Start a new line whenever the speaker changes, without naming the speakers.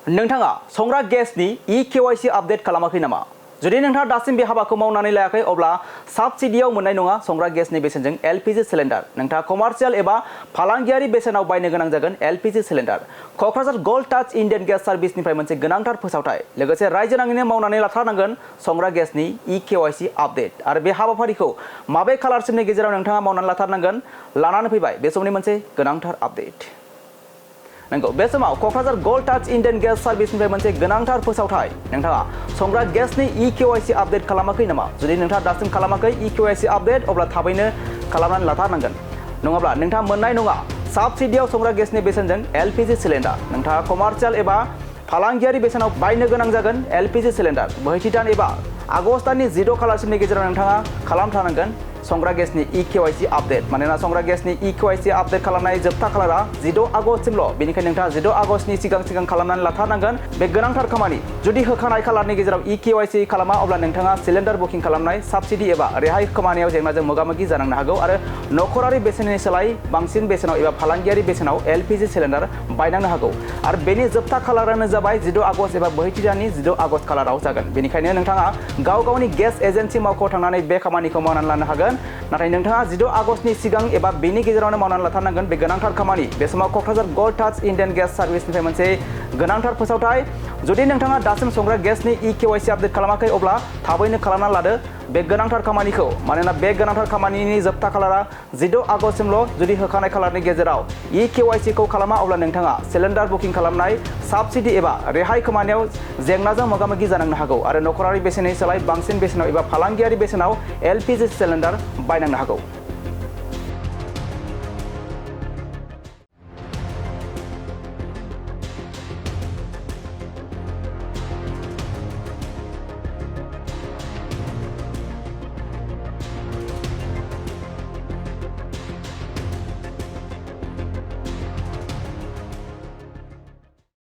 नोंथाङा संग्रा गेसनि E-KYC आपडेट खालामाखै नामा? जुदि नोंथाङा दासिम बे हाबाखौ मावनानै लायाखै अब्ला साबसिडियाव मोननाय नङा संग्रा गेसनि बेसेनजों LPG सिलिन्डार। नोंथाङा कमार्शियेल एबा फालांगियारि बेसेनाव बायनो गोनां जागोन LPG सिलिन्डार। क'क्राझार गोल्ड टाच इन्डियान गेस सार्भिसनिफ्राय मोनसे गोनांथार फोसावथाय। लोगोसे रायजो नाङैनो मावनानै लाथारनांगोन संग्रा गेसनि E-KYC आपडेट। आरो बे हाबाफारिखौ माबे खालारसिमनि गेजेराव नोंथाङा मावनानै लाथारनांगोन लानानै फैबाय बे समनि मोनसे गोनांथार आपडेट। नंगौ बे समाव क'क्राझार गोल्ड टाच इन्डियान गेस सार्भिसनिफ्राय मोनसे गोनांथार फोसावथाय। नोंथाङा संग्रा गेसनि E-KYC आपडेट खालामाखै नामा? जुदि नोंथाङा दासिम खालामाखै E-KYC आपडेट अब्ला थाबैनो खालामनानै लाथारनांगोन। नङाब्ला नोंथाङा मोननाय नङा साबसिडियाव संग्रा गेसनि बेसेनजों LPG सिलिन्डार। नोंथाङा कमार्शियेल एबा फालांगियारि बेसेनाव बायनो गोनां जागोन LPG सिलिन्डार। बोहैथि दान एबा आगस्ट दाननि 16 खालारसिमनि गेजेराव नोंथाङा खालामथारनांगोन संग्रा गेसनि E-KYC आपडेट। मानोना संग्रा गेसनि E-KYC आपडेट खालामनाय जोबथा खालारा 16 आगस्टसिमल'। बेनिखायनो नोंथाङा 16 आगस्टनि सिगां खालामनानै लाथारनांगोन बे गोनांथार खामानि। जुदि होखानाय खालारनि गेजेराव E-KYC खालामा अब्ला नोंथाङा सिलिन्डार बुकिं खालामनाय साबसिडि एबा रेहाय खोमानायाव जेंनाजों मोगा-मोगि जानांनो हागौ आरो नखरारि बेसेननि सोलाय बांसिन बेसेनाव एबा फालांगियारि बेसेनाव LPG सिलिन्डार बायनांनो हागौ। आरो बेनि जोबथा खालारानो जाबाय 16 आगस्ट एबा बोहैथि दाननि 16 आगस्ट खालाराव जागोन। बेनिखायनो नोंथाङा गावनि गेस एजेन्सि मावख'आव थांनानै बे खामानिखौ मावनानै लानो हागोन। नाथाय नोंथाङा 16 आगस्टनि सिगां एबा बेनि गेजेरावनो मावनानै लाथारनांगोन बे गोनांथार खामानि। बे समाव क'क्राझार गोल्ड टाच इन्डियान गेस सार्भिसनिफ्राय मोनसे गोनांथार फोसावथाय। जुदि नोंथाङा दासिम संग्रा गेसनि E-KYC आपडेट खालामाखै अब्ला थाबैनो खालामनानै लादो बे गोनांथार खामानिखौ। मानोना बे गोनांथार खामानिनि जोबथा खालारा 16 आगस्टसिमल'। जुदि होखानाय खालारनि गेजेराव E-KYC खौ खालामा अब्ला नोंथाङा सिलिन्डार बुकिं खालामनाय साबसिडि एबा रेहाय खोमानायाव जेंनाजों मोगा-मोगि जानांनो हागौ आरो नखरारि बेसेननि सोलाय बांसिन बेसेनाव एबा फालांगियारि बेसेनाव LPG सिलिन्डार बायनांनो हागौ।